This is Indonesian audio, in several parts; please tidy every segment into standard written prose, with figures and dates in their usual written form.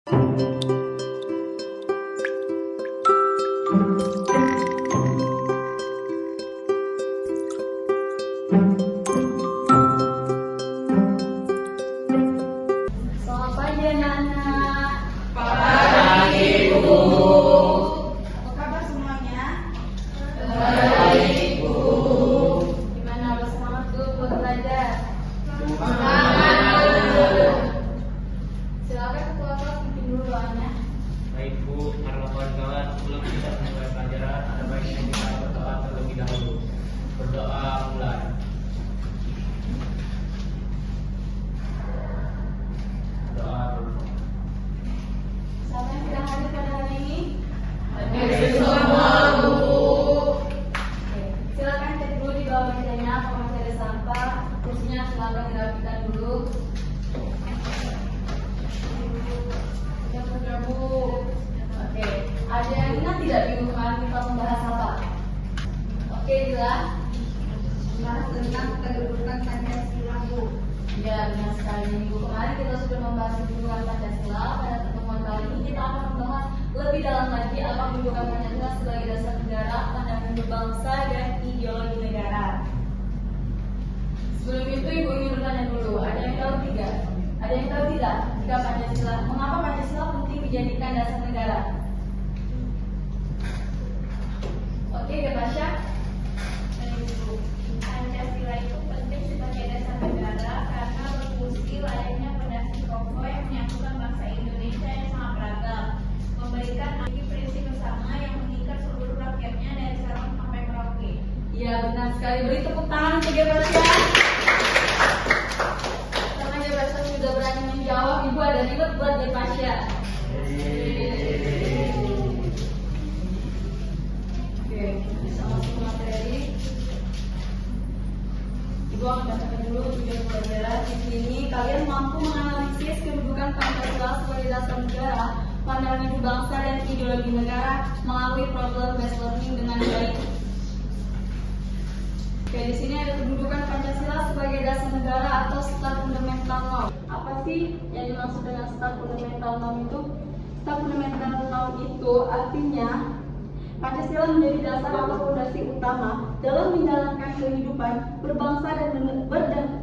Selamat pagi anak-anak. Pagi, Bu. Apa kabar semuanya? Baik, Bu. Gimana, udah semangat dulu buat belajar? Semangat. Silakan ketua kelas bikin dulu doanya. Baik, Bu. Para kawan-kawan, sebelum kita memulai pelajaran, ada baiknya kita berdoa terlebih dahulu. Berdoa mulai. Doa dulu. Siapa yang tidak hadir pada hari ini? Hadir semua, Bu. Oke, silakan cek dulu di bawah mejanya apa masih ada sampah. Kursinya silakan dirapikan dulu. Yang bergabung. Oke, ada yang ingat tidak minggu kemarin kita membahas apa? Oke, Dila. Membahas tentang kedudukan Pancasila, Bu. Ya, benar sekali. Minggu kemarin kita sudah membahas kedudukan Pancasila. Pada pertemuan kali ini kita akan membahas lebih dalam lagi apa kedudukan Pancasila sebagai dasar negara, pandangan berbangsa, dan ideologi negara. Sebelum itu Ibu ingin bertanya dulu, ada yang tahu tidak? Ada yang tahu tidak? Jika Pancasila, mengapa Pancasila penting dijadikan dasar negara? Oke, Tasya. Pancasila itu penting sebagai dasar negara karena berfungsi layaknya fondasi kokoh yang menyatukan bangsa Indonesia yang sangat beragam, memberikan prinsip bersama yang mengikat seluruh rakyatnya dari Sabang sampai Merauke. Iya, benar sekali. Beri tepuk tangan untuk Tasya. Karena Tasya sudah berani menjawab, Ibu ada ribet buat Tasya. Oke, bisa masuk ke materi. Ibu akan bacakan dulu tujuan pelajaran. Di sini kalian mampu menganalisis kedudukan Pancasila sebagai dasar negara, pandangan hidup bangsa dan ideologi negara melalui problem based learning dengan baik. Oke, di sini ada kedudukan Pancasila sebagai dasar negara atau star fundamental norm. Apa sih yang dimaksud dengan star fundamental norm itu? Star fundamental norm itu artinya Pancasila menjadi dasar atau fondasi utama dalam menjalankan kehidupan berbangsa dan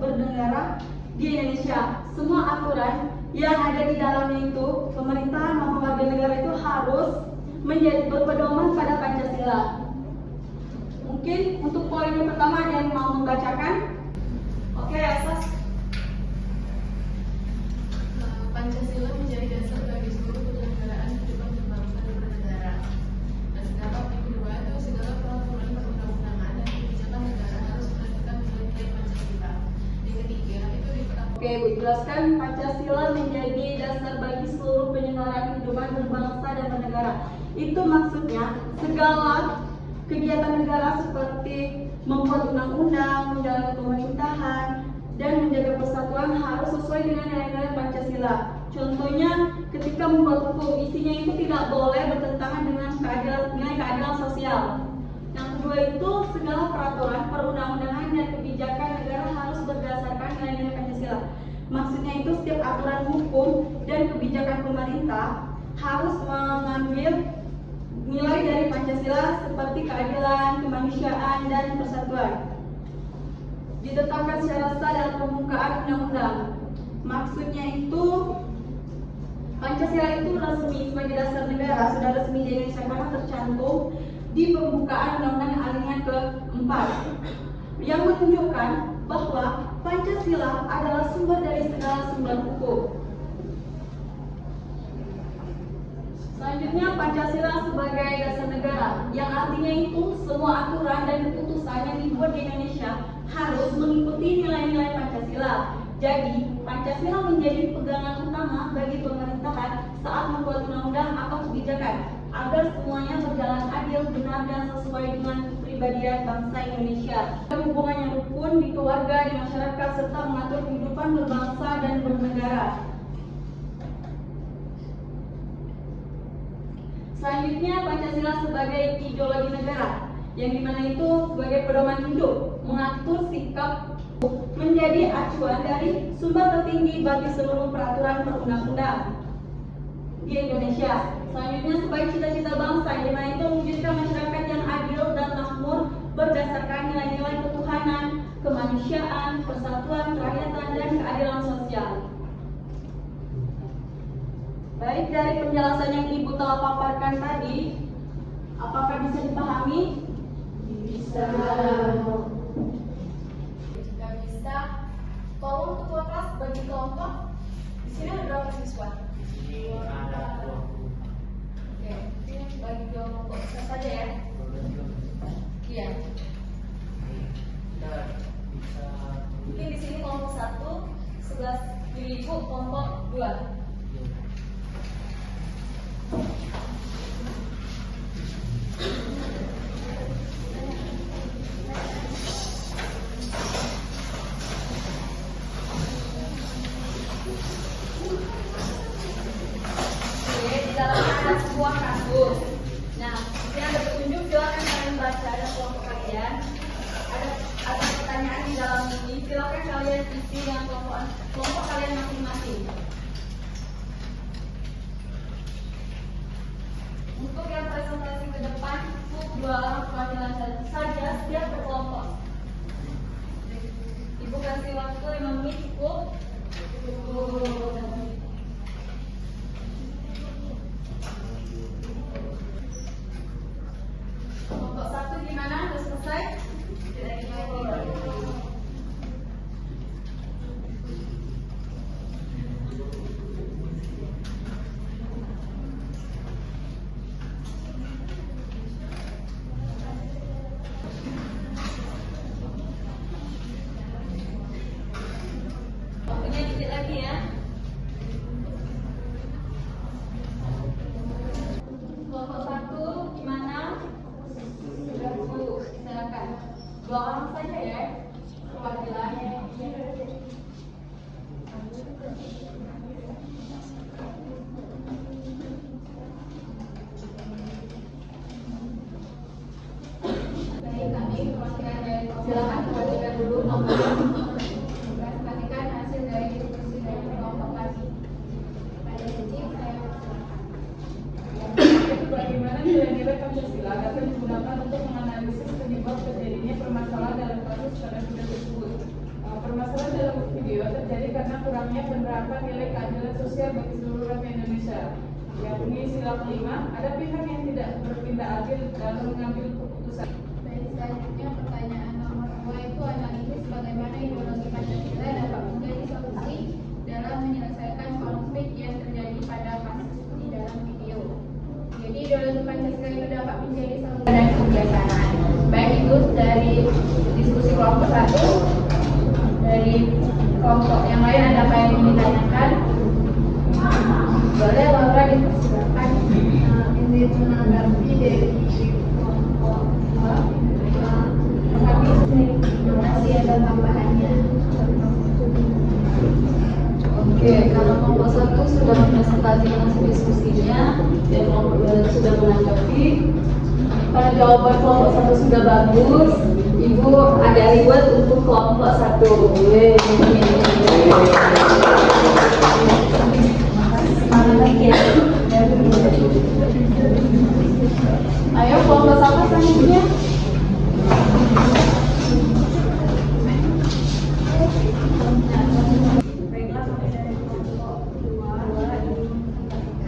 bernegara di Indonesia. Semua aturan yang ada di dalamnya itu, pemerintahan maupun warga negara itu harus menjadi berpedoman pada Pancasila. Mungkin untuk poin yang pertama ada yang mau membacakan? Oke, Asas. Pancasila menjadi dasar bagi seluruh penyelenggaraan kehidupan berbangsa dan bernegara. Dan sedangkan yang kedua itu segala peraturan perundang-undangan dan kebijakan negara harus berdasarkan nilai-nilai Pancasila. Yang ketiga itu ditetapkan. Oke, Bu jelaskan Pancasila menjadi dasar bagi seluruh penyelenggaraan kehidupan berbangsa dan bernegara. Itu maksudnya segala kegiatan negara seperti membuat undang-undang, menjalankan pemerintahan, dan menjaga persatuan harus sesuai dengan nilai-nilai Pancasila. Contohnya, ketika membuat hukum, isinya itu tidak boleh bertentangan dengan nilai keadilan sosial. Yang kedua itu, segala peraturan, perundang-undangan, dan kebijakan negara harus berdasarkan nilai-nilai Pancasila. Maksudnya itu, setiap aturan hukum dan kebijakan pemerintah harus mengambil nilai dari Pancasila seperti keadilan, kemanusiaan, dan persatuan. Ditetapkan secara sah dalam pembukaan undang-undang. Maksudnya itu Pancasila itu resmi sebagai dasar negara, sudah resmi di Indonesia karena tercantum di pembukaan undang-undang alinea ke-4 yang menunjukkan bahwa Pancasila adalah sumber dari segala sumber hukum. Selanjutnya, Pancasila sebagai dasar negara, yang artinya itu semua aturan dan keputusan yang dibuat di Indonesia harus mengikuti nilai-nilai Pancasila. Jadi, Pancasila menjadi pegangan utama bagi pemerintahan saat membuat undang-undang atau kebijakan agar semuanya berjalan adil, benar, dan sesuai dengan kepribadian bangsa Indonesia. Hubungan yang rukun di keluarga, di masyarakat, serta mengatur kehidupan berbangsa dan bernegara. Selanjutnya, Pancasila sebagai ideologi negara, yang dimana itu sebagai pedoman hidup, mengatur sikap, menjadi acuan dari sumber tertinggi bagi seluruh peraturan perundang-undang. di Indonesia. Selanjutnya, sebagai cita-cita bangsa, yang dimana itu mewujudkan masyarakat yang adil dan makmur berdasarkan nilai-nilai ketuhanan, kemanusiaan, persatuan, kerakyatan, dan keadilan sosial. Baik, dari penjelasan yang Ibu telah paparkan tadi, apakah bisa dipahami? Bisa. Jika bisa, tolong ketua kelas bagi kelompok. Di sini ada berapa siswa? Ini ada 20. Oke, ini bagi kelompok saja ya. Iya. Kita bisa Mungkin di sini kelompok 1, 11 Ibu kelompok 2. Oke, di dalamnya ada sebuah kasus. Nah, di sini ada petunjuk, silakan kalian baca ada kelompok kalian. Ada pertanyaan di dalam ini, silakan kalian isi dengan kelompok kalian masing-masing. Untuk yang presentasi ke depan, cukup 2 orang perwakilan saja setiap berkelompok. Ibu kasih waktu 5 menit cukup. Kelompok 1 gimana? Sudah selesai? Waktunya dikit lagi ya. Kelompok 1 gimana? Sudah 10, silakan. 2 orang saja ya perwakilannya. Baik, kami perwakilan dari silakan perhatikan dulu nomornya. Perhatikan hasil dari diskusi dari kelompok kami. Pada titik saya Bagaimana nilai-nilai Pancasila dapat digunakan untuk menganalisis penyebab terjadinya permasalahan dalam kasus pada video tersebut. Permasalahan dalam video terjadi karena kurangnya penerapan nilai keadilan sosial bagi seluruh rakyat Indonesia. Yakni sila kelima, ada pihak yang tidak bertindak adil dalam mengambil keputusan. Baik, selanjutnya pertanyaan nomor 2 itu analisis bagaimana ideologi Pancasila dapat menjadi solusi dalam menyelesaikan konflik yang terjadi pada kasus di dalam video. Jadi ideologi Pancasila itu dapat menjadi solusi dan kebiasaan. Baik itu dari diskusi kelompok 1, dari kelompok yang lain ada apa yang ingin ditanyakan? Boleh Laura dipersilakan. Ini menanggapi dari kelompok 2. Masih ada tambahannya. Oke, kalau kelompok 1 sudah mempresentasikan hasil diskusinya dan kelompok 2 sudah menanggapi. Karena jawaban kelompok 1 sudah bagus, Ibu ada reward untuk kelompok 1. Semangat lagi ya. Ayo kelompok 1 selanjutnya. Baiklah, kami dari kelompok 2 ini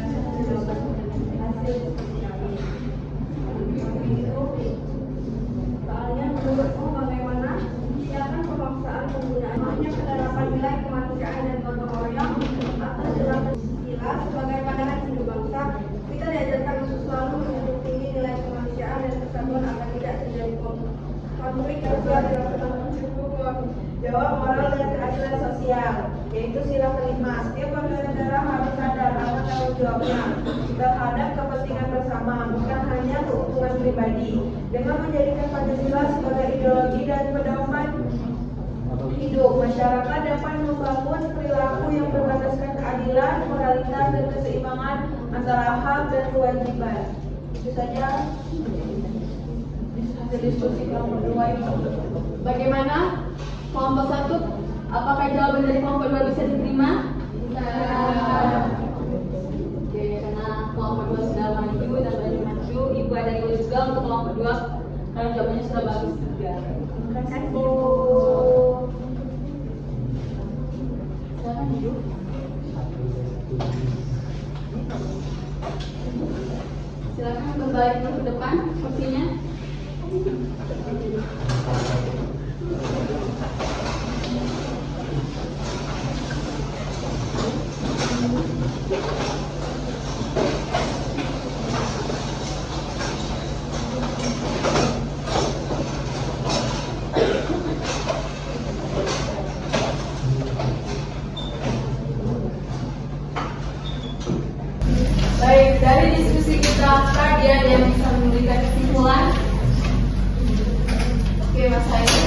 hasil diskusi kami. Soalnya menurutmu bagaimana siapkan pemaksaan penggunaan hanya penerapan nilai kemanusiaan dan gotong royong atau dalam Pancasila sebagai pandangan hidup bangsa, kita diajarkan untuk selalu menjunjung tinggi nilai kemanusiaan dan persatuan agar tidak terjadi konflik sosial dalam penanganan hukum. Jawab moral dan keadilan sosial, yaitu sila kelima. Setiap warga negara harus sadar akan tanggung jawabnya terhadap kepentingan bersama, bukan hanya keuntungan pribadi. Dengan menjadikan Pancasila sebagai ideologi dan pedoman hidup, masyarakat dapat membangun perilaku yang berlandaskan keadilan, moralitas, dan keseimbangan antara hak dan kewajiban. Itu saja hasil diskusi kelompok 2 itu. Bagaimana? Kelompok 1, apakah jawaban dari kelompok 2 bisa diterima? Bisa. Oke, untuk kelompok 2 karena jawabannya sudah bagus juga. Terima kasih. Silakan duduk. Silakan kembali ke depan kursinya. Baik, dari diskusi kita tadi ada yang bisa memberikan kesimpulan? Oke, Mas Hairi.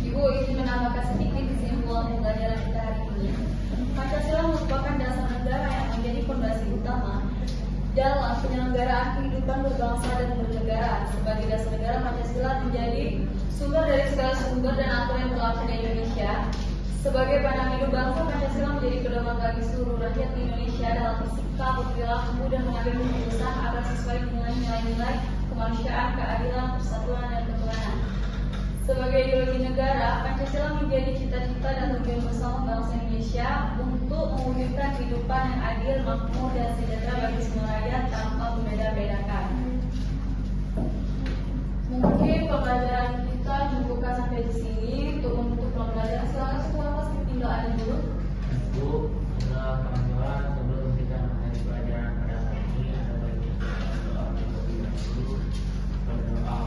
Ibu ingin menambahkan sedikit kesimpulan pembelajaran kita hari ini. Pancasila merupakan dasar negara yang menjadi fondasi utama dalam penyelenggaraan kehidupan berbangsa dan bernegara. Sebagai dasar negara, Pancasila menjadi sumber dari segala sumber dan aturan yang berlaku di Indonesia. Sebagai pandangan hidup bangsa, Pancasila menjadi pedoman bagi seluruh rakyat di Indonesia dalam bersikap, berperilaku, dan mengambil keputusan agar sesuai dengan nilai-nilai kemanusiaan, keadilan, persatuan, dan ketuhanan. Sebagai ideologi negara, Pancasila menjadi cita-cita dan tujuan bersama bangsa Indonesia untuk mewujudkan kehidupan yang adil, makmur, dan sejahtera bagi semua rakyat tanpa membeda-bedakan. Mungkin pembelajaran kita cukupkan sampai di sini. Untuk menutup pembelajaran, silakan semua kelas tinggal ada dulu. Bu, adalah kawan-kawan sebelum kita mengakhiri pelajaran pada hari ini ada baiknya kita berdoa terlebih dahulu. Berdoa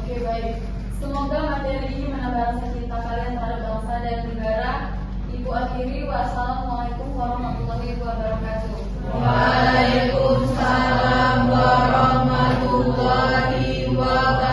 Oke, baik. Semoga materi ini menambah rasa cinta kalian terhadap bangsa dan negara. Ibu akhiri, wassalamualaikum warahmatullahi wabarakatuh. Waalaikumsalam warahmatullahi wabarakatuh.